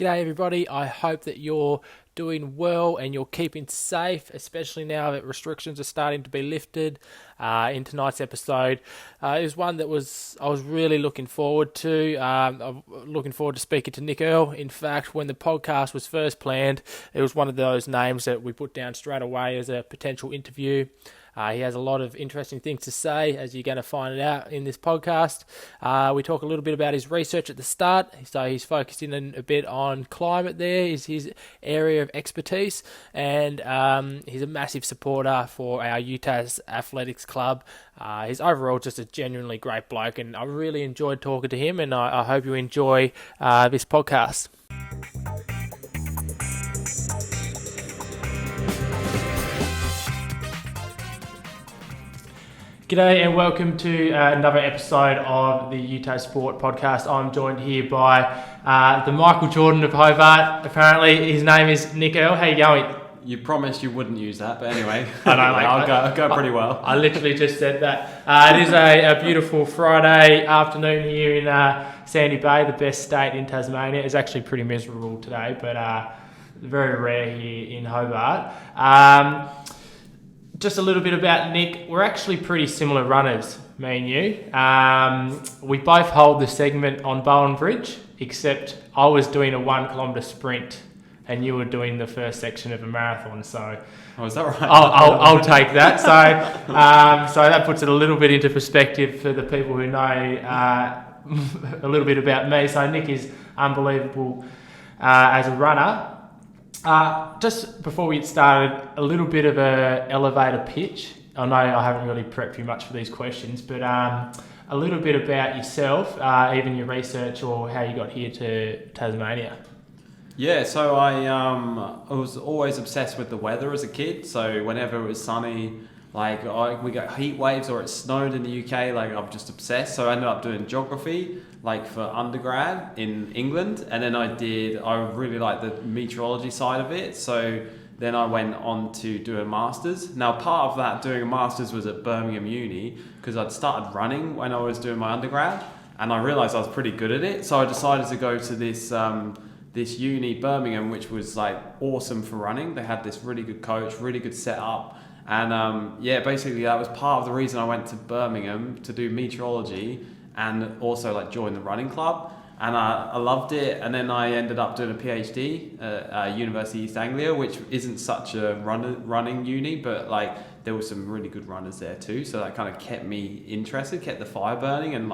G'day everybody, I hope that you're doing well and you're keeping safe, especially now that restrictions are starting to be lifted. In tonight's episode, it was one that I was really looking forward to. I'm looking forward to speaking to Nick Earl. In fact, when the podcast was first planned, it was one of those names that we put down straight away as a potential interview. He has a lot of interesting things to say, as you're going to find out in this podcast. We talk a little bit about his research at the start. So he's focusing a bit on climate there, is his area of expertise. And he's a massive supporter for our UTAS Athletics Club. He's overall just a genuinely great bloke, and I really enjoyed talking to him, and I hope you enjoy this podcast. G'day and welcome to another episode of the UTAS Sport podcast. I'm joined here by the Michael Jordan of Hobart. Apparently his name is Nick Earl. How you going? You promised you wouldn't use that, but anyway, I know, I'll go pretty well. I literally just said that. It is a beautiful Friday afternoon here in Sandy Bay, the best state in Tasmania. It's actually pretty miserable today, but very rare here in Hobart. Just a little bit about Nick. We're actually pretty similar runners, me and you. We both hold the segment on Bowen Bridge, except I was doing a 1 kilometre sprint and you were doing the first section of a marathon. So, is that right? I'll take that. So that puts it a little bit into perspective for the people who know a little bit about me. So Nick is unbelievable as a runner. Just before we get started, a little bit of a elevator pitch. I know I haven't really prepped you much for these questions, but a little bit about yourself, even your research or how you got here to Tasmania. Yeah, so I was always obsessed with the weather as a kid. So whenever it was sunny, we got heat waves or it snowed in the UK, I'm just obsessed. So I ended up doing geography, for undergrad in England. And then I really liked the meteorology side of it. So then I went on to do a master's. Now, part of that doing a master's was at Birmingham Uni because I'd started running when I was doing my undergrad. And I realised I was pretty good at it. So I decided to go to this uni, Birmingham, which was awesome for running. They had this really good coach, really good setup. And basically that was part of the reason I went to Birmingham to do meteorology and also join the running club. And I loved it. And then I ended up doing a PhD at University of East Anglia, which isn't such a running uni, but there were some really good runners there too. So that kind of kept me interested, kept the fire burning. And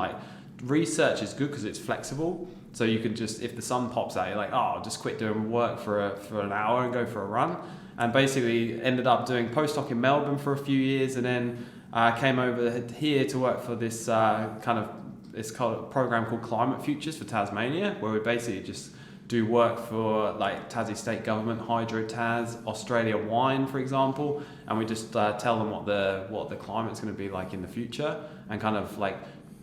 research is good because it's flexible. So you can just, if the sun pops out, you're I'll just quit doing work for an hour and go for a run. And basically ended up doing postdoc in Melbourne for a few years, and then came over here to work for this program called Climate Futures for Tasmania, where we basically just do work for Tassie State Government, Hydro Tas, Australia Wine, for example, and we just tell them what the climate's going to be like in the future, and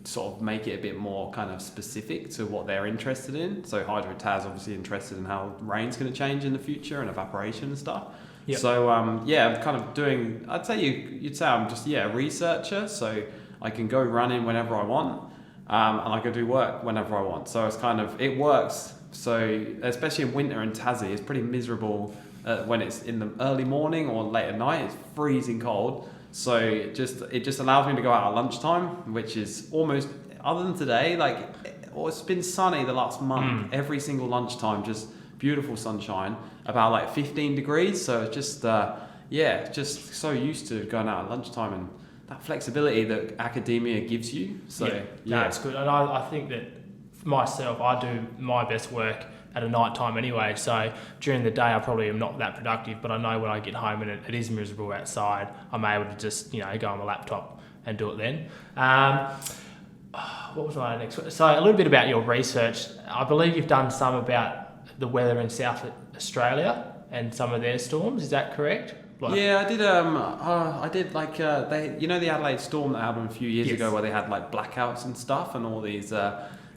sort of make it a bit more kind of specific to what they're interested in. So Hydro Tas obviously interested in how rain's going to change in the future and evaporation and stuff. Yep. So I'm kind of doing, you'd say I'm just a researcher, so I can go running whenever I want, and I can do work whenever I want. So it's it works. So especially in winter in Tassie, it's pretty miserable when it's in the early morning or late at night. It's freezing cold. So it just allows me to go out at lunchtime, which is almost, other than today, it's been sunny the last month, every single lunchtime, just beautiful sunshine, about 15 degrees. So it's just, just so used to going out at lunchtime and that flexibility that academia gives you. So That's good. And I think that for myself, I do my best work at a night time anyway, so during the day I probably am not that productive, but I know when I get home and it is miserable outside, I'm able to just go on my laptop and do it then. What was my next one? So a little bit about your research. I believe you've done some about the weather in South Australia and some of their storms, is that correct? Yeah, I did. I did the Adelaide storm that happened a few years ago, where they had blackouts and stuff, and all these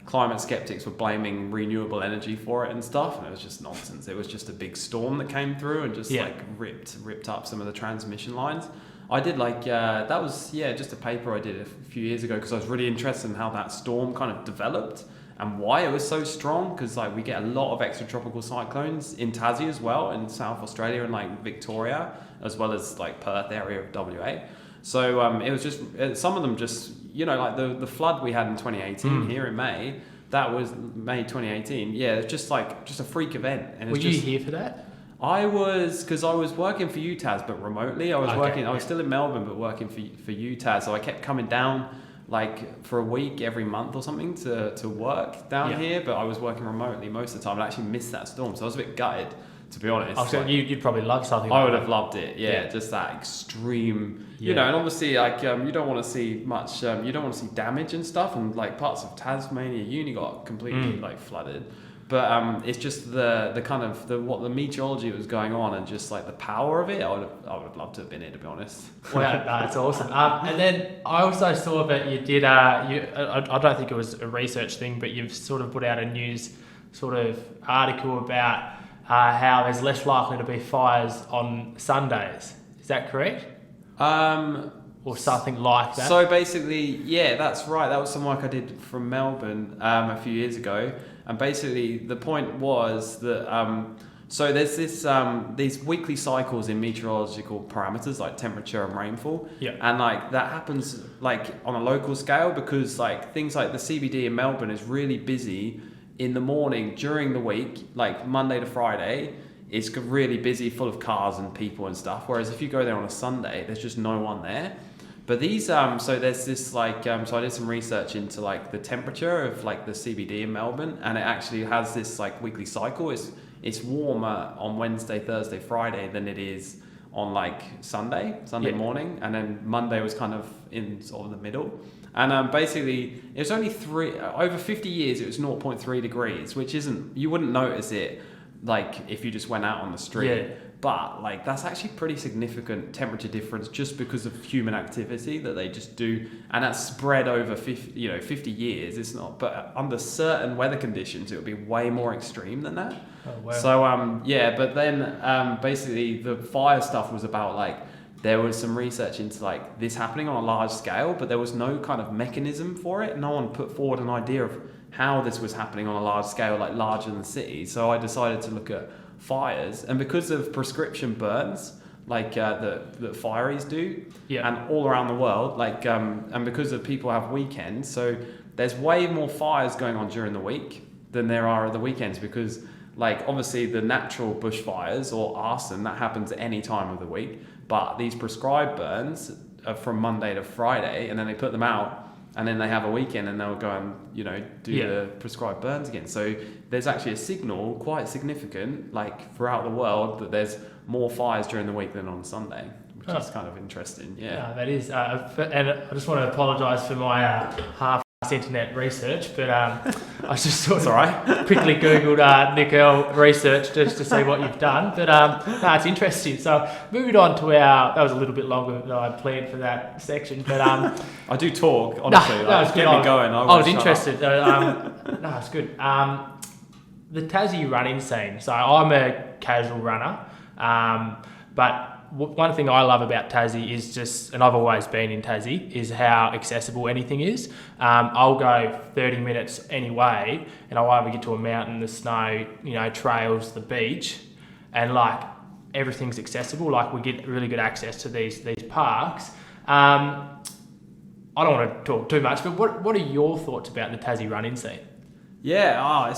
climate skeptics were blaming renewable energy for it and stuff, and it was just nonsense. It was just a big storm that came through and just ripped up some of the transmission lines. I did that was just a paper I did a few years ago because I was really interested in how that storm kind of developed and why it was so strong, because like we get a lot of extratropical cyclones in Tassie as well, in South Australia and like Victoria, as well as like Perth area of WA. So it was just some of them just, like the flood we had in 2018 here in May. That was May 2018. Yeah, it's just a freak event. And Were you here for that? I was, because I was working for UTAS, but remotely. I was still in Melbourne, but working for UTAS. So I kept coming down like for a week every month or something to work down here. But I was working remotely most of the time. I actually missed that storm, so I was a bit gutted, to be honest. You'd probably love something. I would have loved it. Yeah, just that extreme. And obviously like you don't want to see much. You don't want to see damage and stuff, and like parts of Tasmania, uni got completely like flooded. But it's just the kind of what the meteorology was going on, and just like the power of it. I would have loved to have been here, to be honest. Well, that's awesome. And then I also saw that you did. I don't think it was a research thing, but you've sort of put out a news sort of article about how there's less likely to be fires on Sundays. Is that correct? Or something like that. So basically, yeah, that's right. That was some work I did from Melbourne a few years ago. And basically, the point was that so there's these weekly cycles in meteorological parameters like temperature and rainfall, and like that happens like on a local scale, because like things like the CBD in Melbourne is really busy in the morning during the week, like Monday to Friday. It's really busy, full of cars and people and stuff. Whereas if you go there on a Sunday, there's just no one there. But these, so there's this like, so I did some research into like the temperature of like the CBD in Melbourne, and it actually has this like weekly cycle. It's warmer on Wednesday, Thursday, Friday than it is on like Sunday morning, and then Monday was kind of in sort of the middle. And basically, it was only over 50 years, it was 0.3 degrees, which you wouldn't notice it like if you just went out on the street. But like that's actually pretty significant temperature difference just because of human activity that they just do, and that's spread over 50 years. It's not, but under certain weather conditions, it would be way more extreme than that. Oh, wow. So but then basically the fire stuff was about like there was some research into like this happening on a large scale, but there was no kind of mechanism for it. No one put forward an idea of how this was happening on a large scale, like larger than cities. So I decided to look at fires, and because of prescription burns like that fireys do, and all around the world, like and because of people have weekends, so there's way more fires going on during the week than there are at the weekends, because like obviously the natural bushfires or arson that happens at any time of the week, but these prescribed burns are from Monday to Friday, and then they put them out, and then they have a weekend and they'll go and do the prescribed burns again. So there's actually a signal quite significant like throughout the world that there's more fires during the week than on Sunday, which is kind of interesting. That is. And I just want to apologise for my half internet research, but I just sort of quickly googled Nick Earl research just to see what you've done. But it's interesting. So moving on to that was a little bit longer than I planned for that section, but I do talk honestly. It's get me going. I was interested. No, it's good. The Tassie running scene. So I'm a casual runner, but one thing I love about Tassie is just, and I've always been in Tassie, is how accessible anything is. I'll go 30 minutes anyway, and I'll either get to a mountain, the snow, trails, the beach, and like everything's accessible. Like we get really good access to these parks. I don't want to talk too much, but what are your thoughts about the Tassie running scene? Yeah,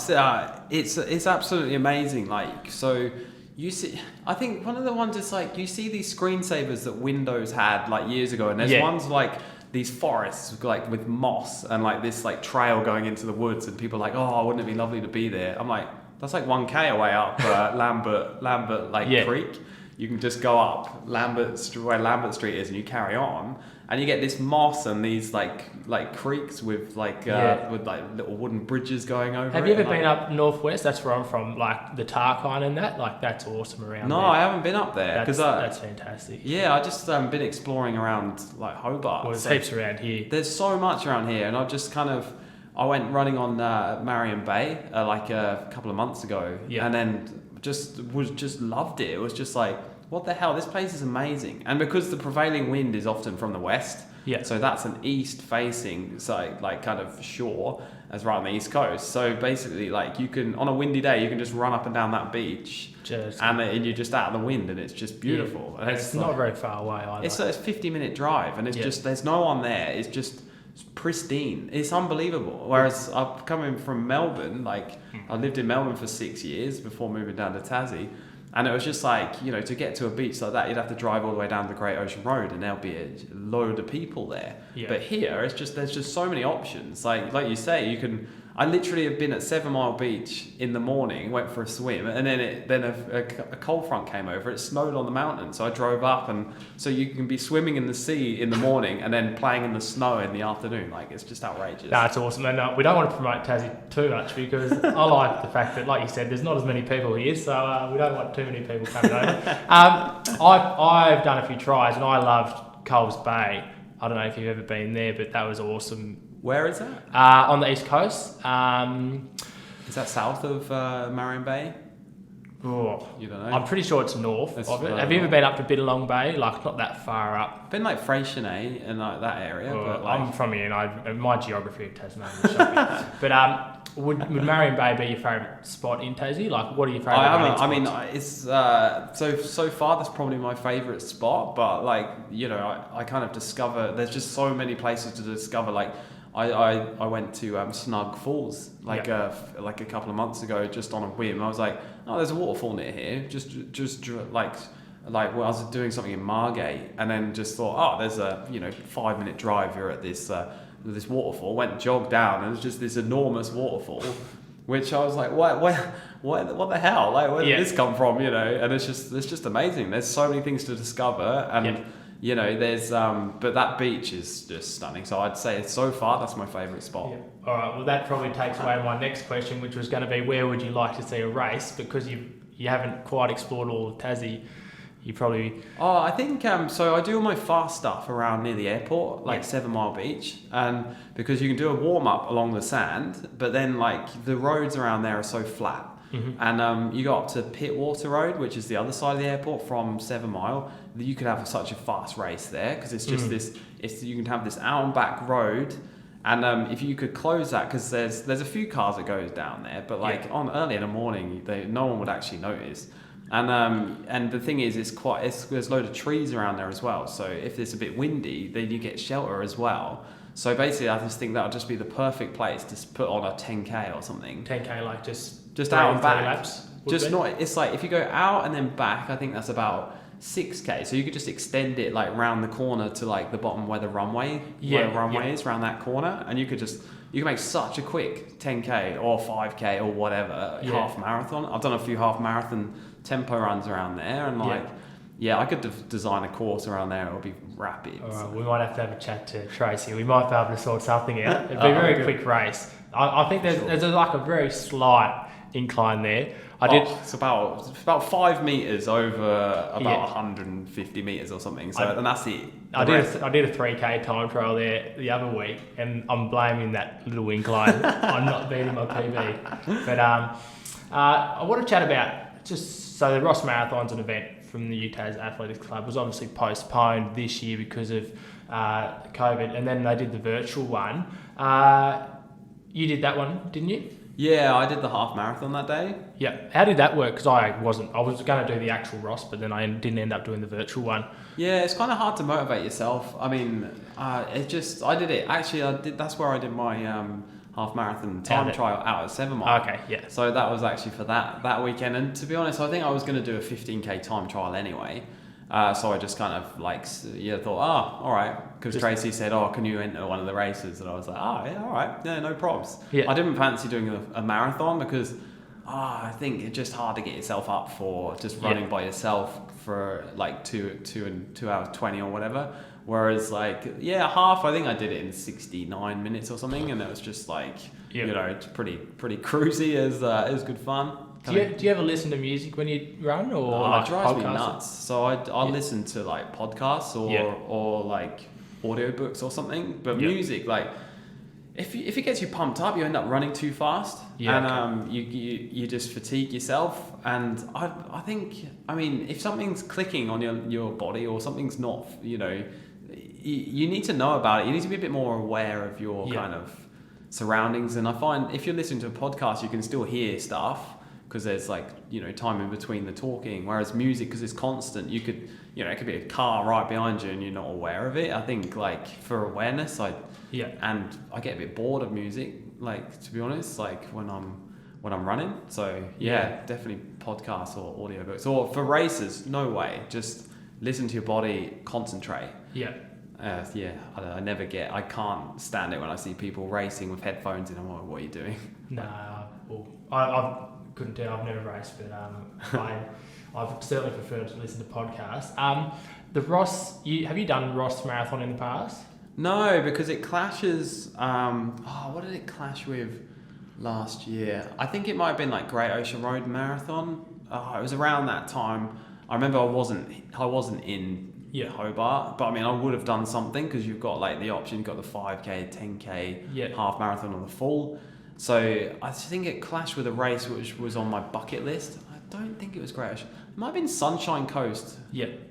it's absolutely amazing. Like so. You see, I think one of the ones is like you see these screensavers that Windows had like years ago, and there's ones like these forests like with moss and like this like trail going into the woods, and people are like, oh, wouldn't it be lovely to be there? I'm like, that's like 1k away up Lambert Creek. You can just go up where Lambert Street is, and you carry on, and you get this moss and these like creeks with like little wooden bridges going over. Have you ever been up northwest? That's where I'm from, like the Tarkine and that. Like that's awesome around there. No, I haven't been up there because that's fantastic. Yeah, I just been exploring around like Hobart. Well, there's heaps around here. There's so much around here, and I went running on Marion Bay like a couple of months ago, and then just loved it. It was just like, what the hell, this place is amazing. And because the prevailing wind is often from the west, so that's an east facing side, like kind of shore, as right on the east coast. So basically, like you can on a windy day, you can just run up and down that beach, and you're just out of the wind, and it's just beautiful. Yeah. And it's not very far away either. It's a 50-minute drive, and it's just there's no one there. It's just pristine. It's unbelievable. Whereas I'm coming from Melbourne, like I lived in Melbourne for 6 years before moving down to Tassie. And it was just like, to get to a beach like that, you'd have to drive all the way down the Great Ocean Road, and there'll be a load of people there. Yeah. But here, there's just so many options. Like you say, I literally have been at 7 Mile Beach in the morning, went for a swim, and then a cold front came over. It snowed on the mountain, so I drove up, and so you can be swimming in the sea in the morning and then playing in the snow in the afternoon. Like, it's just outrageous. That's awesome. And we don't want to promote Tassie too much because I like the fact that, like you said, there's not as many people here, so we don't want too many people coming over. I've done a few tries, and I loved Coles Bay. I don't know if you've ever been there, but that was awesome. Where is that? On the east coast. Is that south of Marion Bay? Oh, you don't know. I'm pretty sure it's north of it. Have you ever been up to Bidalong Bay? Like, not that far up. Been like Freycinet and like that area. Well, but like... I'm from here, and my geography of Tasmania is shocking. But would Marion Bay be your favourite spot in Tassie? Like, what are your favourite spots? I mean, it's so far that's probably my favourite spot. But like, I kind of discover there's just so many places to discover. Like, I went to Snug Falls like a couple of months ago just on a whim. I was like, oh, there's a waterfall near here. Just like I was doing something in Margate, and then just thought, oh, there's a 5-minute drive here at this waterfall. Went and jogged down, and it was just this enormous waterfall, which I was like, what the hell? Like, where did this come from? And it's just amazing. There's so many things to discover, and. There's but that beach is just stunning. So I'd say so far that's my favourite spot. Yeah. All right. Well, that probably takes away my next question, which was going to be, where would you like to see a race? Because you haven't quite explored all of Tassie. You probably... Oh, I think so. I do all my fast stuff around near the airport, like 7 Mile Beach, and because you can do a warm up along the sand, but then like the roads around there are so flat. Mm-hmm. And you go up to Pittwater Road, which is the other side of the airport from 7 Mile. You could have such a fast race there because it's just you can have this out and back road, and if you could close that, because there's a few cars that goes down there, but like on early in the morning, no one would actually notice. And the thing is, there's a load of trees around there as well. So if it's a bit windy, then you get shelter as well. So basically, I just think that would just be the perfect place to put on a 10K or something. 10K, like just out and back. Laps, it's like if you go out and then back, I think that's about 6K. So you could just extend it like round the corner to like the bottom where the runway is, around that corner, and you can make such a quick 10K or 5K or whatever half marathon. I've done a few half marathon tempo runs around there, and I could design a course around there. It'll be rapid. All right, we might have to have a chat to Tracy. We might be able to sort something out. It'd be a very quick race. I think there's like a very slight incline there. It's about 5 meters over about 150 meters or something. So and that's it. I did a 3K time trial there the other week, and I'm blaming that little incline on not beating my PB. But I want to chat about so the Ross Marathon's an event from the UTAS Athletics Club. Was obviously postponed this year because of COVID, and then they did the virtual one. You did that one, didn't you? Yeah, I did the half marathon that day. Yeah. How did that work? Because I was going to do the actual Ross, but then I didn't end up doing the virtual one. Yeah, it's kind of hard to motivate yourself. I mean, I did it. Actually, that's where I did my half marathon time trial out at 7 Mile. Okay, yeah. So that was actually for that weekend. And to be honest, I think I was going to do a 15K time trial anyway. So I just kind of thought, all right, because Tracy said, can you enter one of the races? And I was like, yeah, all right, yeah, no probs. Yeah. I didn't fancy doing a marathon because I think it's just hard to get yourself up for just running by yourself for like 2 hours 20 or whatever. Whereas half, I think I did it in 69 minutes or something, and it was just it's pretty cruisy. It was good fun. Do you ever listen to music when you run, or it drives me nuts? So I listen to like podcasts or like audiobooks or something. But music, like if it gets you pumped up, you end up running too fast, and you just fatigue yourself. And I think, I mean, if something's clicking on your body or something's not, you need to know about it. You need to be a bit more aware of your kind of surroundings. And I find if you're listening to a podcast, you can still hear stuff because there's like, time in between the talking. Whereas music, because it's constant, you could, it could be a car right behind you and you're not aware of it. I think like for awareness, and I get a bit bored of music, like to be honest, like when I'm running. So definitely podcasts or audiobooks. Or for races, no way. Just listen to your body, concentrate. Yeah. I never I can't stand it when I see people racing with headphones in. I'm like, what are you doing? Nah, well, I couldn't tell. I've never raced, but I've certainly preferred to listen to podcasts. The Ross, have you done Ross Marathon in the past? No, because it clashes. What did it clash with last year? I think it might have been like Great Ocean Road Marathon. It was around that time. I remember I wasn't in Hobart, but I mean I would have done something because you've got like the option. You've got the 5k, 10k, half marathon, or the full. So I think it clashed with a race which was on my bucket list. I don't think it was Great Ocean. It might have been Sunshine Coast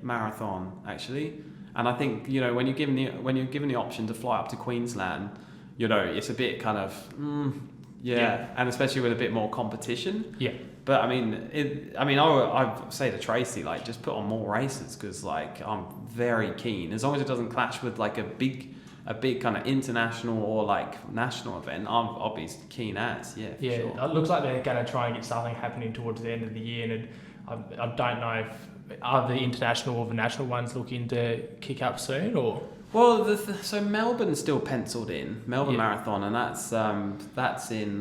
Marathon actually. And I think when you're given the option to fly up to Queensland, it's a bit kind of and especially with a bit more competition. Yeah. But I mean, I say to Tracy, like, just put on more races because like I'm very keen. As long as it doesn't clash with like a big kind of international or like national event, I'll be keen as sure. It looks like they're going to try and get something happening towards the end of the year, and I don't know if are the international or the national ones looking to kick up soon or. Well, so Melbourne's still penciled in, Melbourne Marathon, and that's in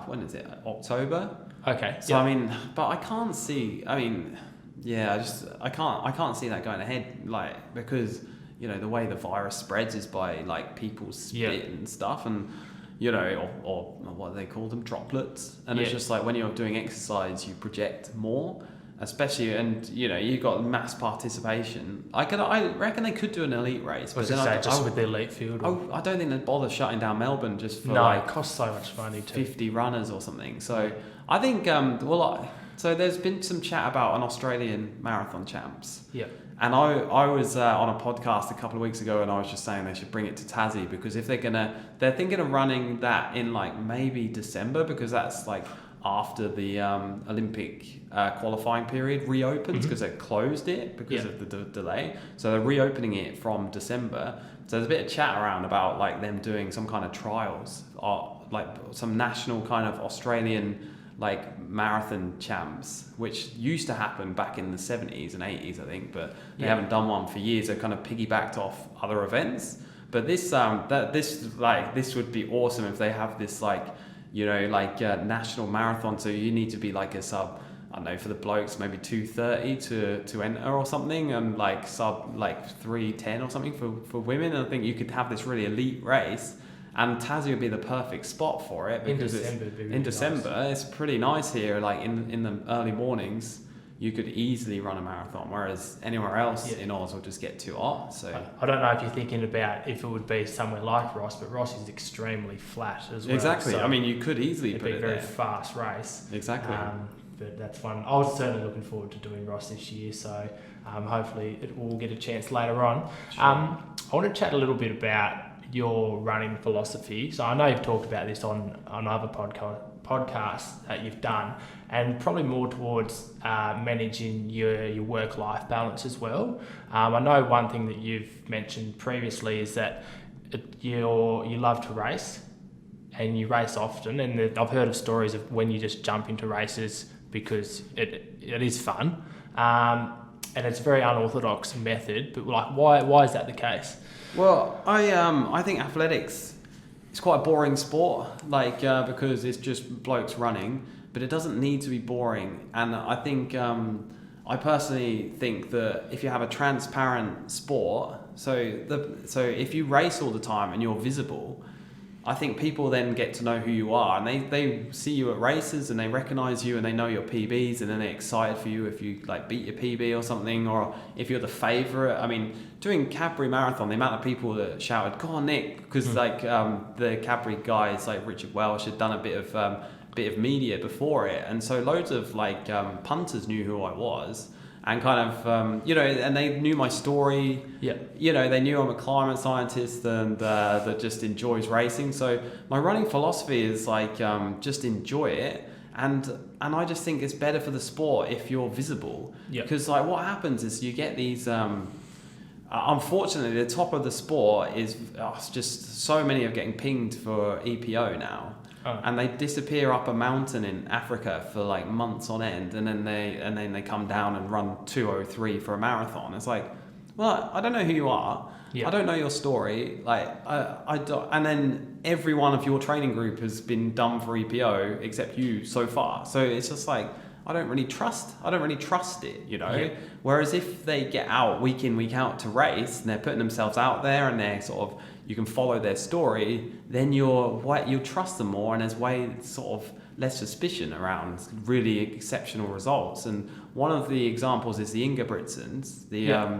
when is it? October. Okay. So I mean, but I can't see. I mean, I can't see that going ahead, like because the way the virus spreads is by like people's spit and stuff, and or what do they call them, droplets, and it's just like when you're doing exercise, you project more. Especially, and you've got mass participation. I reckon they could do an elite race. Was it just with the elite field? I don't think they'd bother shutting down Melbourne just for it costs so much money too. 50 runners or something. So I think so there's been some chat about an Australian marathon champs. Yeah. And I was on a podcast a couple of weeks ago, and I was just saying they should bring it to Tassie because if they're thinking of running that in like maybe December because that's like after the Olympic qualifying period reopens because they closed it because of the delay. So they're reopening it from December. So there's a bit of chat around about like them doing some kind of trials or like some national kind of Australian like marathon champs, which used to happen back in the 70s and 80s, I think, but they haven't done one for years. They've kind of piggybacked off other events. But this would be awesome if they have this like national marathon. So you need to be like a sub, I don't know, for the blokes maybe 2:30 to enter or something, and like sub like 3:10 or something for women. And I think you could have this really elite race, and Tassie would be the perfect spot for it because in December it's pretty nice here. Like in the early mornings, you could easily run a marathon, whereas anywhere else in Oz will just get too hot. So I don't know if you're thinking about if it would be somewhere like Ross, but Ross is extremely flat as well. Exactly. So I mean, you could easily put it there. It'd be a very fast race. Exactly. But that's one. I was certainly looking forward to doing Ross this year, so hopefully it will get a chance later on. Sure. I want to chat a little bit about your running philosophy. So I know you've talked about this on other podcasts that you've done, and probably more towards managing your work-life balance as well. I know one thing that you've mentioned previously is that you love to race, and you race often, and I've heard of stories of when you just jump into races because it is fun, and it's a very unorthodox method, but like why is that the case? Well, I think athletics is quite a boring sport, like because it's just blokes running, but it doesn't need to be boring. And I think I personally think that if you have a transparent sport, so if you race all the time and you're visible, I think people then get to know who you are, and they see you at races and they recognise you and they know your PBs, and then they're excited for you if you like beat your PB or something, or if you're the favourite. I mean, doing Cadbury Marathon, the amount of people that shouted, "Go on, Nick," because the Cadbury guys like Richard Welsh had done a bit of media before it, and so loads of punters knew who I was. and kind of, and they knew my story. Yeah. They knew I'm a climate scientist and that just enjoys racing. So my running philosophy is like, just enjoy it. And I just think it's better for the sport if you're visible. Yeah. Because like what happens is you get these, unfortunately, the top of the sport is it's just so many are getting pinged for EPO now. Oh. And they disappear up a mountain in Africa for like months on end, and then they come down and run 2:03 for a marathon. It's like, well, I don't know who you are. Yeah. I don't know your story. Like I don't, and then every one of your training group has been done for EPO except you so far. So it's just like I don't really trust it, Yeah. Whereas if they get out week in, week out to race and they're putting themselves out there and they're sort of, you can follow their story, then you'll trust them more, and there's way sort of less suspicion around really exceptional results. And one of the examples is the Ingebrigtsens,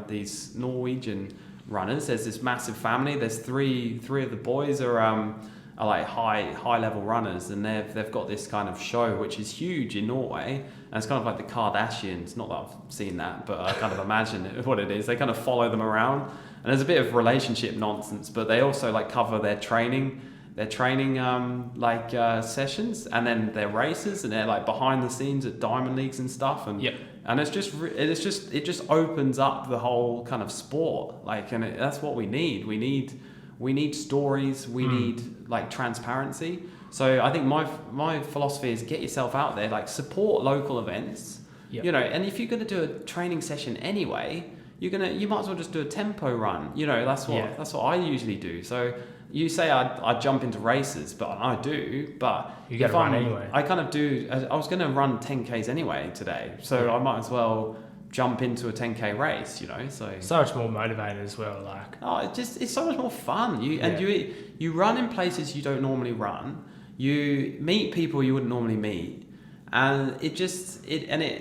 these Norwegian runners. There's this massive family. There's three of the boys are like high level runners, and they've got this kind of show which is huge in Norway, and it's kind of like the Kardashians. Not that I've seen that, but I kind of imagine what it is. They kind of follow them around, and there's a bit of relationship nonsense, but they also like cover their training sessions, and then their races, and they're like behind the scenes at Diamond Leagues and stuff, and and it just opens up the whole kind of sport, like, and that's what we need. We need stories. We need like transparency. So I think my philosophy is get yourself out there, like support local events. Yep. And if you're going to do a training session anyway, you might as well just do a tempo run. That's what I usually do. So you say I jump into races, but I do. But you got to run anyway. I kind of do. I was going to run 10Ks anyway today, so I might as well jump into a 10K race, so much more motivated as well. Like, it's so much more fun. You run in places you don't normally run. You meet people you wouldn't normally meet, and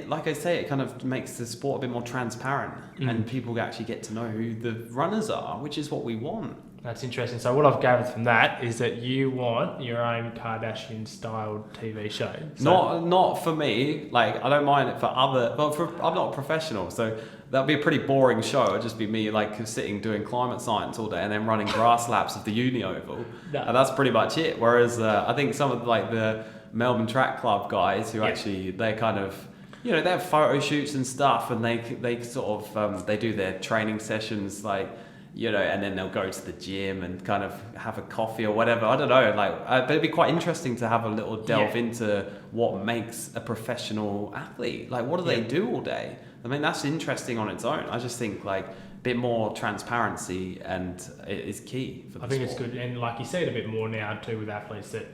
like I say, it kind of makes the sport a bit more transparent, and people actually get to know who the runners are, which is what we want. That's interesting. So what I've gathered from that is that you want your own Kardashian-styled TV show. So Not for me. Like, I don't mind it for other. But I'm not a professional, so that'd be a pretty boring show. It'd just be me like sitting doing climate science all day and then running grass laps of the Uni Oval. No. And that's pretty much it. Whereas I think some of like the Melbourne Track Club guys who actually they kind of. They have photo shoots and stuff, and they sort of they do their training sessions like. And then they'll go to the gym and kind of have a coffee or whatever. I don't know, but it'd be quite interesting to have a little delve into what makes a professional athlete. Like, what do they do all day? I mean, that's interesting on its own. I just think like a bit more transparency and it is key for the sport. It's good, and like you see it a bit more now too with athletes that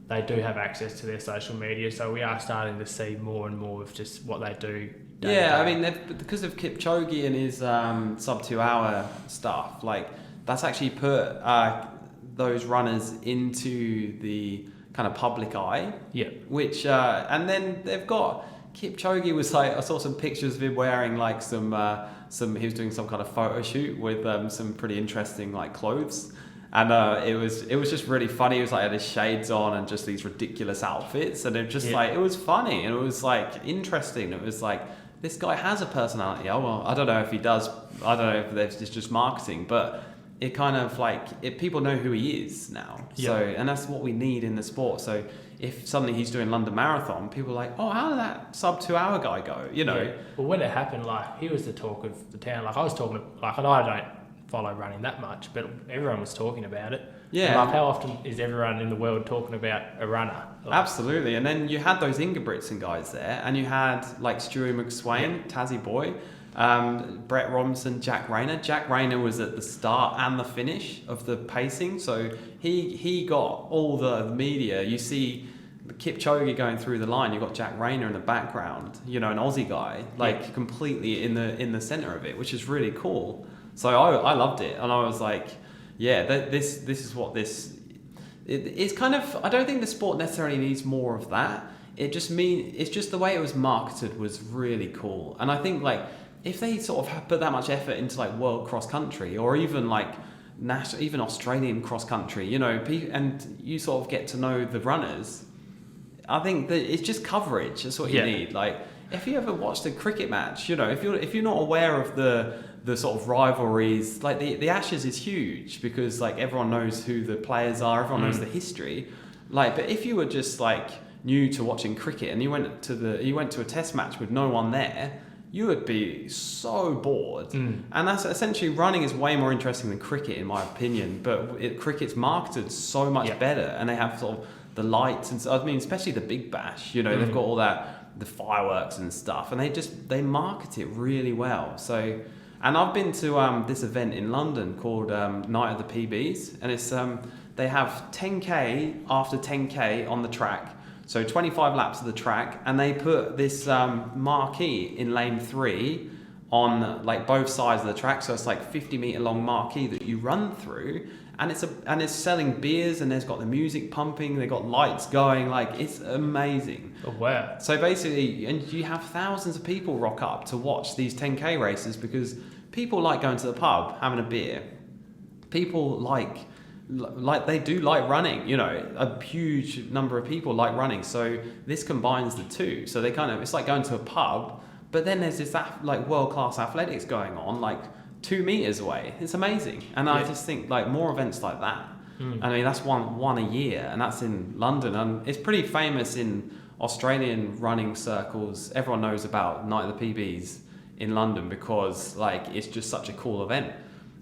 they do have access to their social media. So we are starting to see more and more of just what they do. Yeah, I mean, because of Kipchoge and his sub 2 hour stuff, like that's actually put those runners into the kind of public eye. Yeah. Which and then they've got Kipchoge was like, I saw some pictures of him wearing like some he was doing some kind of photo shoot with some pretty interesting like clothes. And it was just really funny. It was like had his shades on and just these ridiculous outfits, and it just like it was funny and it was like interesting. It was like this guy has a personality. Oh well, I don't know if he does. I don't know if it's just marketing, but it kind of like people know who he is now. Yeah. So and that's what we need in the sport. So if suddenly he's doing London Marathon, people are like, oh, how did that sub 2 hour guy go? Yeah. Well, when it happened, like he was the talk of the town. Like I was talking, like and I don't follow running that much, but everyone was talking about it. Yeah. And like how often is everyone in the world talking about a runner? Like, absolutely. And then you had those Ingebrigtsen guys there, and you had like Stewie McSwain, Tassie boy, Brett Robinson, Jack Rayner. Jack Rayner was at the start and the finish of the pacing, so he got all the media. You see Kipchoge going through the line, you've got Jack Rayner in the background, an Aussie guy, like completely in the center of it, which is really cool. So I loved it, and I was like, this is what this. It's kind of. I don't think the sport necessarily needs more of that. It's just the way it was marketed was really cool, and I think like if they sort of put that much effort into like world cross country or even like even Australian cross country, and you sort of get to know the runners. I think that it's just coverage. That's what you need. Like if you ever watched a cricket match, you know, if you're not aware of the sort of rivalries, like the Ashes is huge because like everyone knows who the players are, everyone knows the history. Like, but if you were just like new to watching cricket and you went to a test match with no one there, you would be so bored. And that's essentially, running is way more interesting than cricket in my opinion, but cricket's marketed so much better, and they have sort of the lights and I mean, especially the Big Bash, you know, they've got all the fireworks and stuff, and they market it really well. So, and I've been to this event in London called Night of the PBs, and it's they have 10k after 10k on the track. So 25 laps of the track, and they put this marquee in lane 3 on like both sides of the track. So it's like 50-meter long marquee that you run through, and it's selling beers, and there's got the music pumping, they got lights going, like it's amazing. Oh wow! So basically, and you have thousands of people rock up to watch these 10k races because people like going to the pub, having a beer. People like they do like running, you know, a huge number of people like running, so this combines the two. So they kind of, it's like going to a pub, but then there's this like world-class athletics going on like 2 meters away. It's amazing. And I just think like more events like that. I mean, that's one a year, and that's in London, and it's pretty famous in Australian running circles. Everyone knows about Night of the PBs in London because like it's just such a cool event.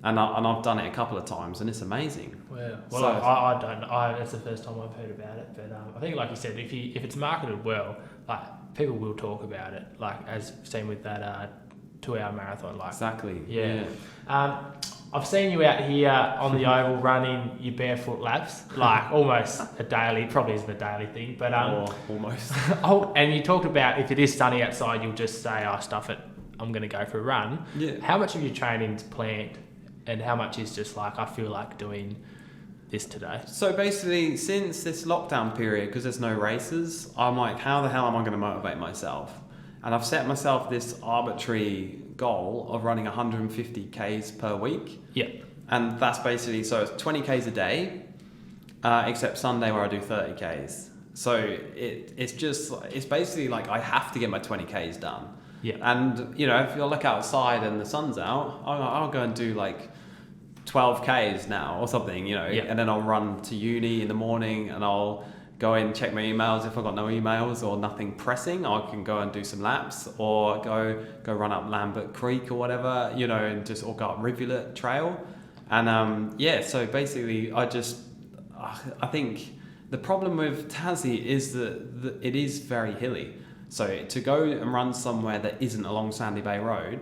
And I've done it a couple of times, and it's amazing. Wow. Well, I don't know. It's the first time I've heard about it, but I think, like you said, if it's marketed well, like people will talk about it, like as seen with that 2-hour marathon. Like exactly. Yeah. I've seen you out here on the oval running your barefoot laps, like almost a daily. Probably isn't a daily thing, but almost. And you talked about if it is sunny outside, you'll just say, "Oh, stuff it. I'm going to go for a run." Yeah. How much of your training's planned? And how much is just like, I feel like doing this today? So basically, since this lockdown period, because there's no races, I'm like, how the hell am I going to motivate myself? And I've set myself this arbitrary goal of running 150 Ks per week. Yeah. And that's basically, so it's 20 Ks a day, except Sunday where I do 30 Ks. So it's basically like I have to get my 20 Ks done. Yeah. And, you know, if you look outside and the sun's out, I'll go and do like 12 Ks now or something, you know, and then I'll run to uni in the morning, and I'll go in, check my emails. If I've got no emails or nothing pressing, I can go and do some laps, or go run up Lambert Creek or whatever, you know, and or go up Rivulet Trail. And so basically I think the problem with Tassie is that it is very hilly. So to go and run somewhere that isn't along Sandy Bay Road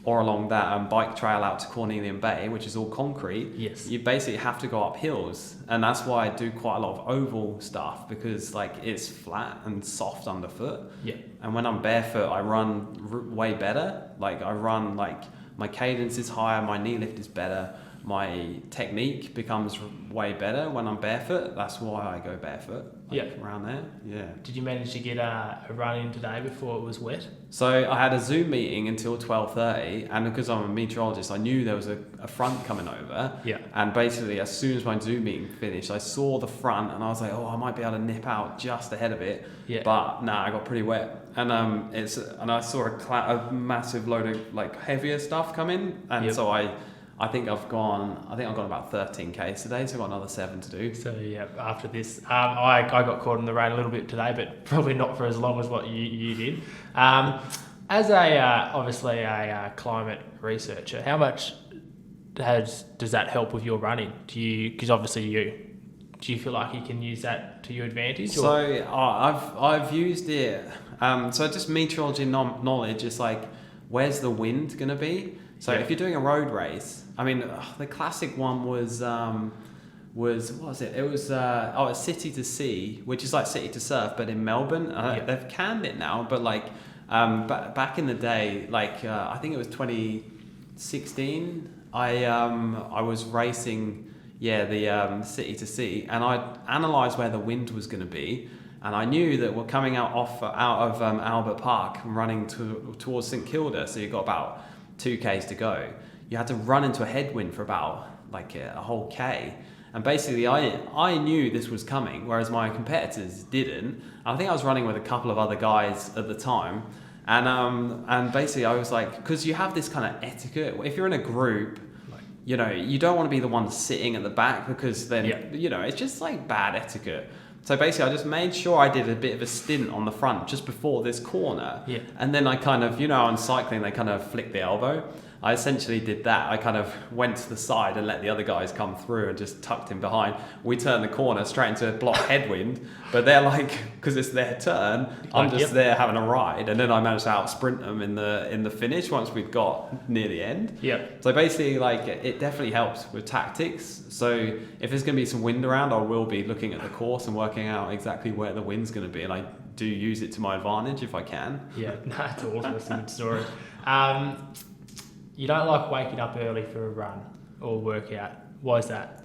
or along that bike trail out to Cornelian Bay, which is all concrete, you basically have to go up hills. And that's why I do quite a lot of oval stuff, because like it's flat and soft underfoot. Yeah. And when I'm barefoot, I run way better. Like I run, like my cadence is higher, my knee lift is better, my technique becomes way better when I'm barefoot. That's why I go barefoot. Around there. Yeah. Did you manage to get a run in today before it was wet? So I had a Zoom meeting until 12:30, and because I'm a meteorologist, I knew there was a front coming over. Yeah. And basically, as soon as my Zoom meeting finished, I saw the front, and I was like, "Oh, I might be able to nip out just ahead of it." Yeah. But I got pretty wet, and I saw a massive load of like heavier stuff coming, and so I think I've gone about 13 Ks today, so I've got another 7 to do. So yeah, after this, I got caught in the rain a little bit today, but probably not for as long as what you did. As obviously a climate researcher, how much does that help with your running? Because obviously do you feel like you can use that to your advantage? So I've used it. So just meteorology knowledge is like, where's the wind going to be? So if you're doing a road race, I mean, the classic one was what was it? It was it's City to Sea, which is like City to Surf, but in Melbourne. They've canned it now, but like back in the day, like I think it was 2016. I was racing, the City to Sea, and I analysed where the wind was going to be. And I knew that we're coming out of Albert Park and running towards St Kilda, so you've got about 2 Ks to go. You had to run into a headwind for about like a whole K. And basically I knew this was coming, whereas my competitors didn't. I think I was running with a couple of other guys at the time, And basically I was like, because you have this kind of etiquette. If you're in a group, you know, you don't want to be the one sitting at the back because then, you know, it's just like bad etiquette. So basically I just made sure I did a bit of a stint on the front just before this corner. Yeah. And then I kind of, you know, on cycling, they kind of flick the elbow. I essentially did that. I kind of went to the side and let the other guys come through and just tucked in behind. We turned the corner straight into a block headwind, but they're like, because it's their turn, I'm just there having a ride. And then I managed to out sprint them in the finish once we'd got near the end. Yeah. So basically, like, it definitely helps with tactics. So if there's going to be some wind around, I will be looking at the course and working out exactly where the wind's going to be. And I do use it to my advantage if I can. Yeah, that's awesome. That's a good story. You don't like waking up early for a run or workout. Why is that?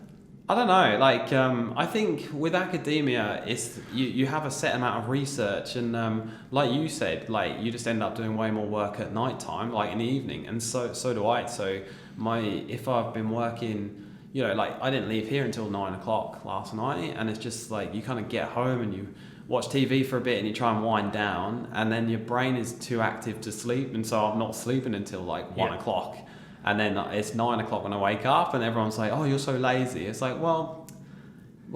I don't know. Like, I think with academia, it's you have a set amount of research, and like you said, like you just end up doing way more work at night time, like in the evening, and so do I. So if I've been working, you know, like I didn't leave here until 9 o'clock last night, and it's just like you kind of get home and you watch TV for a bit and you try and wind down, and then your brain is too active to sleep, and so I'm not sleeping until like 1 o'clock, and then it's 9 o'clock when I wake up, and everyone's like, "Oh, you're so lazy." It's like, well,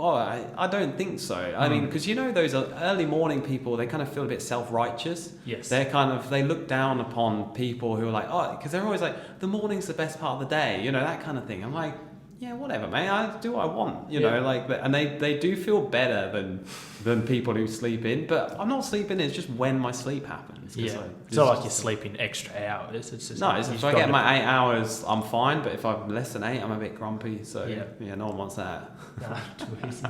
I don't think so. I mean, because you know those early morning people, they kind of feel a bit self-righteous. Yes. They look down upon people who are like, oh, because they're always like, the morning's the best part of the day, you know, that kind of thing. I'm like, yeah, whatever, mate. I do what I want, you know, like, and they do feel better than people who sleep in. But I'm not sleeping in. It's just when my sleep happens. Yeah, it's not like you're sleeping extra hours. It's just if I get my 8 hours, I'm fine. But if I'm less than 8, I'm a bit grumpy. So yeah, no one wants that. No, too easy.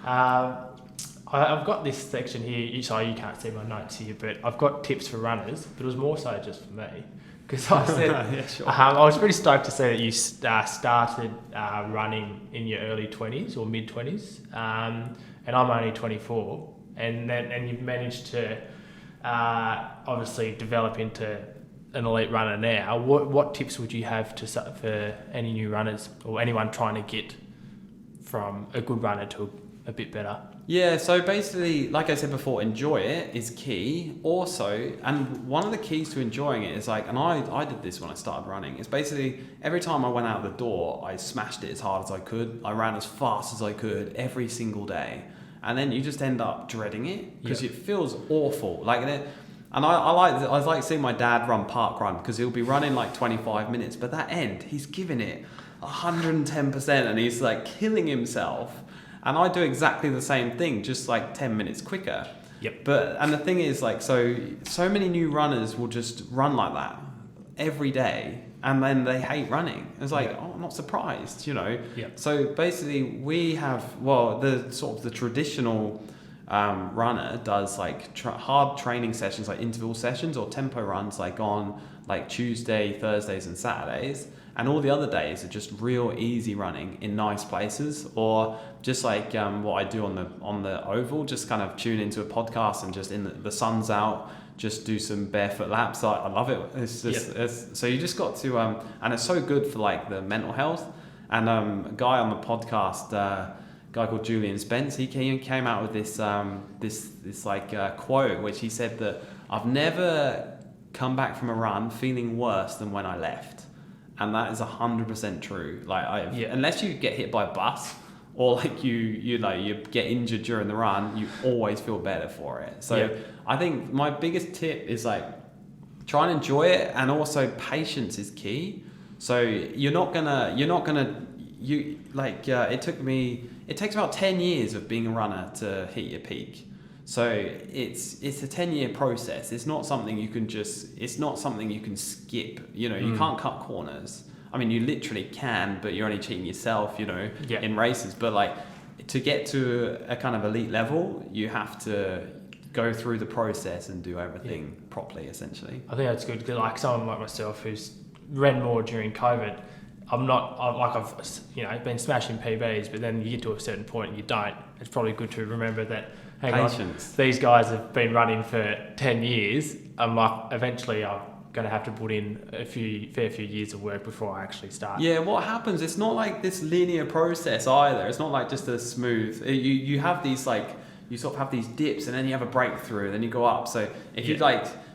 I've got this section here. Sorry, you can't see my notes here, but I've got tips for runners. But it was more so just for me. Because I said, yeah, sure. I was pretty stoked to see that you started running in your early 20s or mid 20s, and I'm only 24, and you've managed to obviously develop into an elite runner now. What tips would you have for any new runners or anyone trying to get from a good runner to a bit better? Yeah, so basically, like I said before, enjoy it is key. Also, and one of the keys to enjoying it is like, and I did this when I started running, is basically every time I went out the door, I smashed it as hard as I could. I ran as fast as I could every single day. And then you just end up dreading it because it feels awful. Like, and I like seeing my dad run park run because he'll be running like 25 minutes, but that end, he's giving it 110% and he's like killing himself. And I do exactly the same thing, just like 10 minutes quicker. Yep. And the thing is, like, so many new runners will just run like that every day, and then they hate running. It's like, oh, I'm not surprised, you know. Yep. So basically, we have the traditional runner does like hard training sessions, like interval sessions or tempo runs, like on like Tuesday, Thursdays, and Saturdays. And all the other days are just real easy running in nice places, or just like what I do on the oval, just kind of tune into a podcast and just the sun's out, just do some barefoot laps. I love it. It's just so you just got to and it's so good for like the mental health. And a guy on the podcast, a guy called Julian Spence, he came out with this quote, which he said that I've never come back from a run feeling worse than when I left. And that is 100% true. Like, unless you get hit by a bus or like you get injured during the run, you always feel better for it. So I think my biggest tip is like try and enjoy it, and also patience is key. So it takes about 10 years of being a runner to hit your peak. So it's a 10-year process. It's not something you can skip. You know, you can't cut corners. I mean, you literally can, but you're only cheating yourself, you know, in races. But like, to get to a kind of elite level, you have to go through the process and do everything properly, essentially. I think that's good, because like someone like myself who's ran more during COVID, I've been smashing PBs, but then you get to a certain point and you don't. It's probably good to remember that, these guys have been running for 10 years. I'm like, eventually I'm going to have to put in a fair few years of work before I actually start. Yeah, what happens, it's not like this linear process either. It's not like just a smooth, you have these like, you sort of have these dips and then you have a breakthrough and then you go up. So if you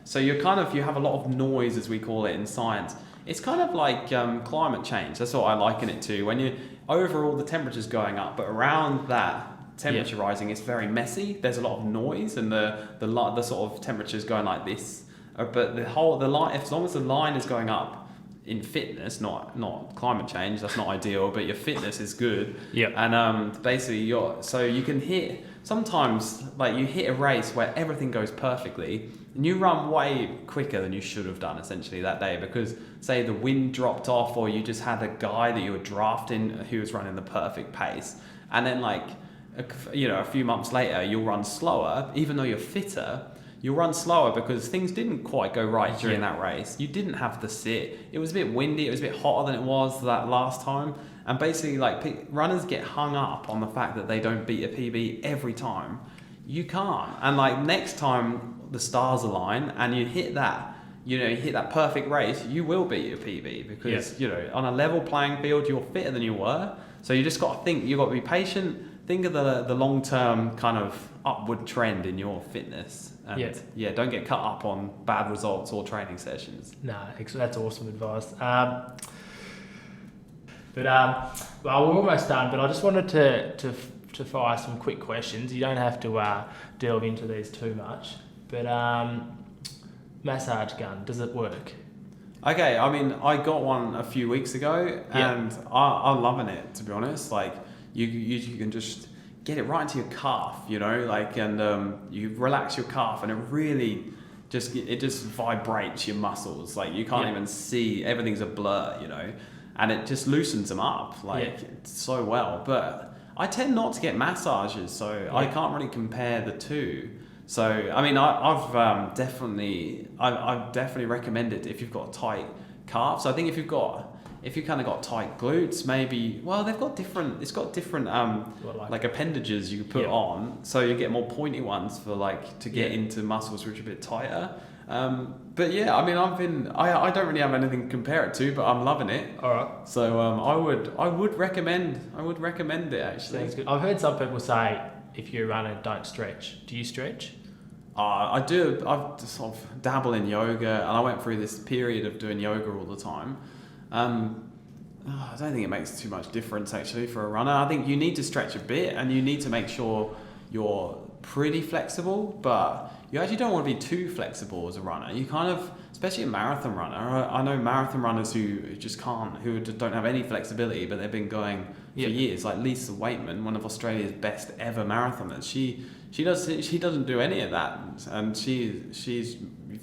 So you have a lot of noise, as we call it in science. It's kind of like climate change. That's what I liken it to. When overall the temperature's going up, but around that temperature rising, it's very messy. There's a lot of noise, and the sort of temperature's going like this. But the line, as long as the line is going up in fitness, not climate change, that's not ideal, but your fitness is good. Yeah. And basically so you can hit, sometimes like you hit a race where everything goes perfectly and you run way quicker than you should have done essentially that day, because say the wind dropped off, or you just had a guy that you were drafting who was running the perfect pace, and then like a few months later you'll run slower, even though you're fitter. You'll run slower because things didn't quite go right during that race. You didn't have the sit. It was a bit windy. It was a bit hotter than it was that last time. And basically, like, runners get hung up on the fact that they don't beat a PB every time. You can't. And like next time the stars align and you hit that, you hit that perfect race, you will beat your PB because on a level playing field, you're fitter than you were. So you just got to think. You got to be patient. Think of the long-term kind of upward trend in your fitness. And don't get cut up on bad results or training sessions. No, that's awesome advice. Well, we're almost done, but I just wanted to fire some quick questions. You don't have to delve into these too much. But massage gun, does it work? Okay, I mean, I got one a few weeks ago, and I'm loving it, to be honest. Like, you can just get it right into your calf, and you relax your calf, and it really just vibrates your muscles. Like, you can't even see, everything's a blur, and it just loosens them up so well. But I tend not to get massages, so I can't really compare the two. So I mean, I've definitely recommend it if you've got tight calves. I think if you kind of got tight glutes, maybe, well, it's got different like appendages you can put on, so you get more pointy ones for to get into muscles which are a bit tighter. But yeah, I mean, I don't really have anything to compare it to, but I'm loving it. All right. So I would recommend it actually. Sounds good. I've heard some people say if you're a runner, don't stretch. Do you stretch? I do. I've sort of dabble in yoga, and I went through this period of doing yoga all the time. I don't think it makes too much difference actually for a runner. I think you need to stretch a bit, and you need to make sure you're pretty flexible, but you actually don't want to be too flexible as a runner. You kind of, especially a marathon runner. I know marathon runners who just can't, who don't have any flexibility, but they've been going for years. Like Lisa Waitman, one of Australia's best ever marathoners. She doesn't do any of that, and she's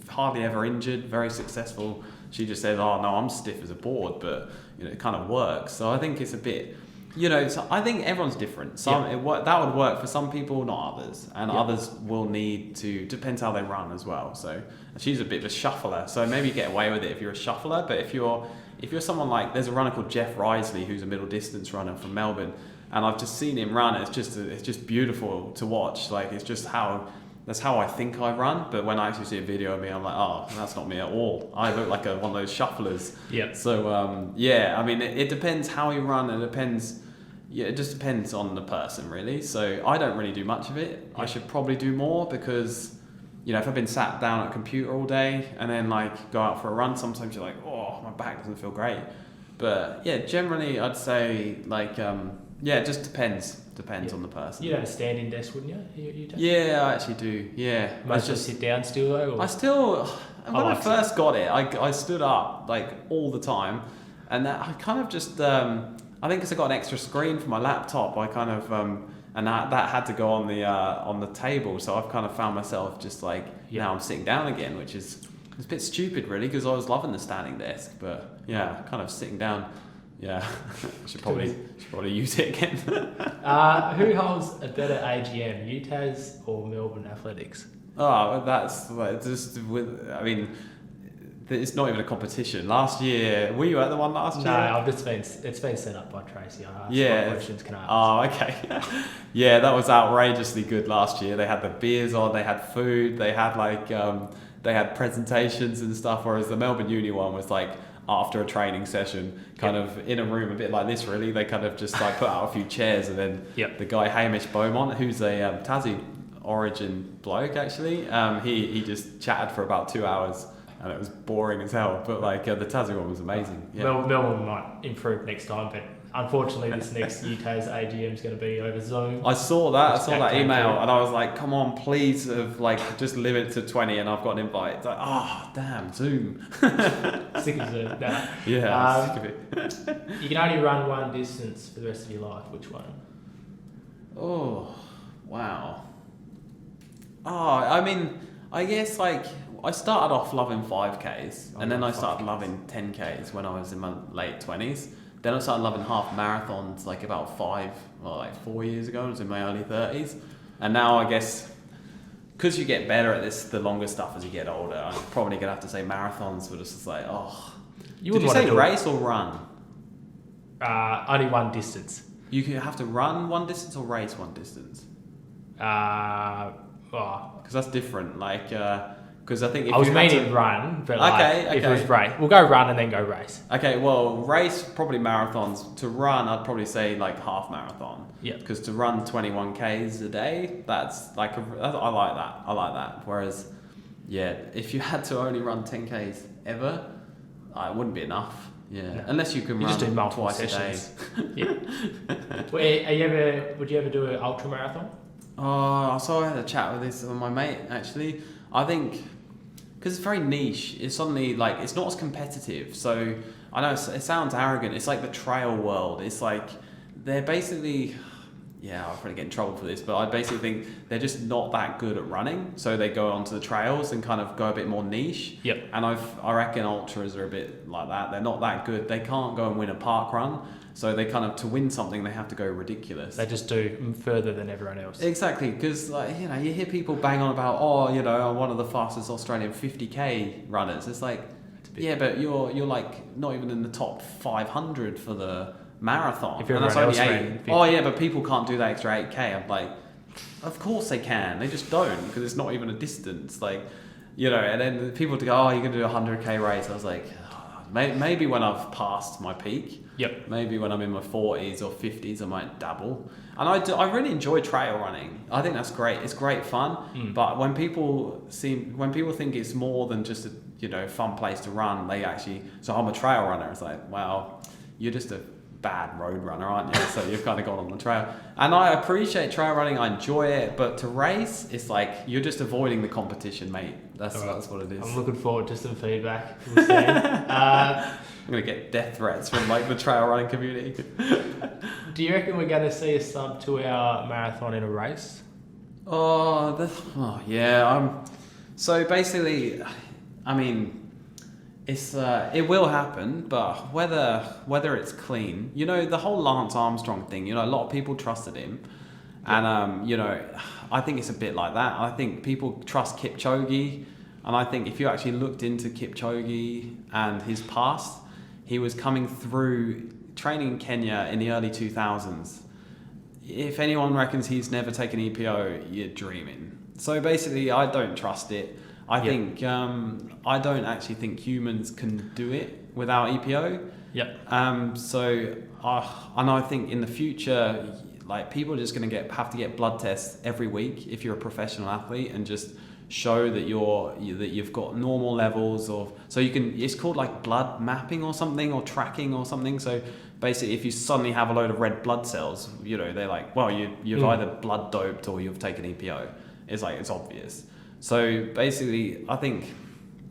hardly ever injured, very successful. She just says, "Oh no, I'm stiff as a board," but it kind of works. So I think it's a bit, so I think everyone's different. That would work for some people, not others, and others will need to. Depends how they run as well. So she's a bit of a shuffler, so maybe you get away with it if you're a shuffler. But if you're someone like, there's a runner called Jeff Risley who's a middle distance runner from Melbourne, and I've just seen him run. It's just beautiful to watch. Like, it's just that's how I think I run, but when I actually see a video of me, I'm like, oh, that's not me at all. I look like one of those shufflers. Yeah. So I mean, it depends how you run. It just depends on the person, really. So I don't really do much of it. I should probably do more, because if I've been sat down at a computer all day and then go out for a run, sometimes you're like, oh, my back doesn't feel great. But yeah, generally I'd say it just depends on the person. You'd have a standing desk, wouldn't you? Yeah, I actually do. Yeah. Most just sit down still though? Or? When I first got it, I stood up all the time, and that I kind of just I think because I got an extra screen for my laptop, I kind of and that had to go on the table, so I've kind of found myself just now I'm sitting down again, which is a bit stupid really, because I was loving the standing desk, but kind of sitting down. Yeah, I should probably use it again. Who holds a better AGM, UTAS or Melbourne Athletics? Oh, that's I mean, it's not even a competition. Last year, were you at the one last year? No, it's been set up by Tracy. I asked what questions can I ask. Oh, okay. Yeah, that was outrageously good last year. They had the beers on, they had food, they had they had presentations and stuff, whereas the Melbourne Uni one was after a training session, kind of in a room a bit like this really. They kind of just put out a few chairs, and then the guy Hamish Beaumont, who's a Tassie Origin bloke actually. He just chatted for about 2 hours. And it was boring as hell, but like the Tassie one was amazing. Yeah. Melbourne might improve next time, but unfortunately this next UTAS AGM is going to be over Zoom. I saw that email, and I was like, "Come on, please, just limit to 20," and I've got an invite. It's like, oh damn, Zoom. Sick of Zoom. Nah. Yeah, sick of it. You can only run one distance for the rest of your life. Which one? Oh, wow. Oh, I mean, I guess like. I started off loving 5Ks, and then I started loving 10Ks when I was in my late 20s. Then I started loving half marathons like about 4 years ago. I was in my early 30s. And now I guess, because you get better at this, the longer stuff as you get older, I'm probably going to have to say marathons, but it's just like, oh. Did you say race or run? Only one distance. You have to run one distance or race one distance? Because that's different. Like... Because I think if I was you had meaning run, but okay. if it was race, we'll go run and then go race. Okay, well, race probably marathons. To run, I'd probably say like half marathon. Yeah. Because to run 21Ks a day, that's like I like that. I like that. Whereas, yeah, if you had to only run 10Ks ever, it wouldn't be enough. Yeah, no. Unless you can run just do multiple twice sessions. a day. Yeah. Would you ever do an ultra marathon? Oh, so I had a chat with this with my mate actually. I think. Because it's very niche, it's suddenly like, it's not as competitive. So I know it sounds arrogant. It's like the trail world. It's like, they're basically, I'll probably get in trouble for this, but I basically think they're just not that good at running. So they go onto the trails and kind of go a bit more niche. Yep. And I reckon ultras are a bit like that. They're not that good. They can't go and win a park run. So they kind of, to win something, they have to go ridiculous. They just do further than everyone else. Exactly, because you hear people bang on about, I'm one of the fastest Australian 50K runners. It's like, but you're like not even in the top 500 for the marathon. If everyone else ran 50. But people can't do that extra 8K. I'm like, of course they can. They just don't, because it's not even a distance. Like, and then people go, you're going to do a 100K race. I was like, maybe when I've passed my peak. Yep. Maybe when I'm in my 40s or 50s, I might dabble. And I really enjoy trail running. I think that's great. It's great fun. But when people think it's more than just a fun place to run, they actually. So I'm a trail runner. It's like, wow, you're just a bad road runner, aren't you? So you've kind of gone on the trail. And I appreciate trail running. I enjoy it. But to race, it's like you're just avoiding the competition, mate. That's what it is. I'm looking forward to some feedback. We'll see. I'm going to get death threats from like the trail running community. Do you reckon we're going to see a sub 2 hour marathon in a race? Yeah. So basically, I mean, it will happen, but whether it's clean, the whole Lance Armstrong thing, a lot of people trusted him. And, I think it's a bit like that. I think people trust Kipchoge. And I think if you actually looked into Kipchoge and his past, he was coming through training in Kenya in the early 2000s. If anyone reckons he's never taken EPO, you're dreaming. So basically, I don't trust it. I think I don't actually think humans can do it without EPO. Yep. And I think in the future, like people are just going to have to get blood tests every week if you're a professional athlete and just show that you've got normal levels of, so you can, it's called like blood mapping or something, or tracking or something. So basically if you suddenly have a load of red blood cells, they're like, well, you've either blood doped or you've taken EPO. It's like, it's obvious. So basically I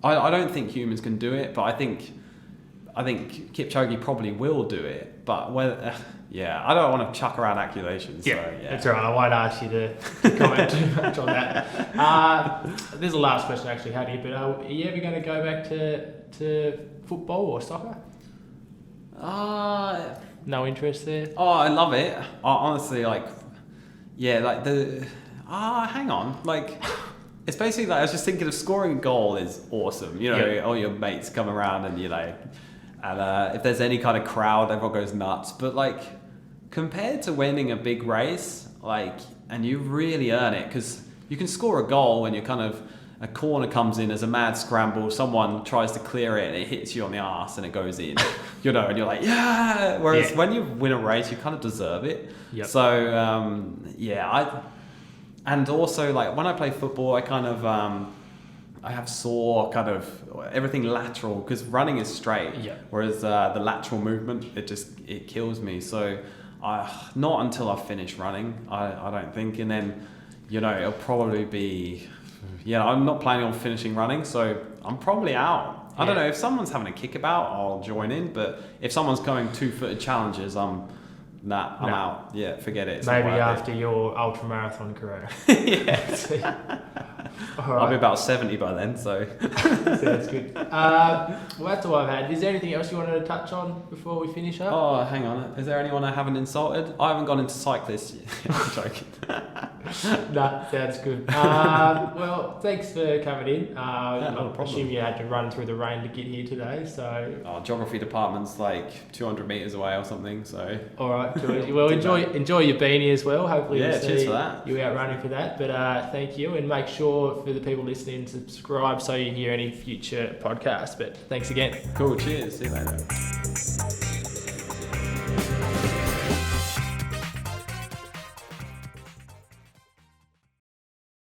don't think humans can do it, but I think Kipchoge probably will do it, but whether I don't want to chuck around accusations. Yeah, so, that's all right. I won't ask you to comment too much on that. This is the last question actually, Hattie, but are you ever going to go back to football or soccer? No interest there? Oh, I love it. Honestly, hang on. Like, it's basically like, I was just thinking of scoring a goal is awesome. All your mates come around and, and if there's any kind of crowd, everyone goes nuts. But like, compared to winning a big race, and you really earn it, because you can score a goal when you're kind of, a corner comes in as a mad scramble, someone tries to clear it and it hits you on the arse and it goes in, and you're like, yeah. Whereas when you win a race, you kind of deserve it. Yep. So, And also, like, when I play football, I kind of I have sore kind of everything lateral, because running is straight. Yeah. Whereas the lateral movement, it kills me. So not until I finish running, I don't think. And then, it'll probably be, I'm not planning on finishing running, so I'm probably out. I don't know, if someone's having a kickabout, I'll join in. But if someone's going 2-footed challenges, I'm out. Yeah, forget it. It's maybe after your ultra marathon career. Yeah. All right. I'll be about 70 by then, so. Sounds good. Well, that's all I've had. Is there anything else you wanted to touch on before we finish up? Oh, hang on. Is there anyone I haven't insulted? I haven't gone into cyclists yet. I'm joking. No, sounds good. Well, thanks for coming in. Not a problem. I assume you had to run through the rain to get here today, so. Oh, geography department's like 200 metres away or something, so. All right, good. Well, enjoy your beanie as well. Hopefully, Yeah, we'll cheers see for that. you out running for that. But thank you, and make sure for the people listening, subscribe so you hear any future podcasts. But thanks again. Cool, cheers. See you later.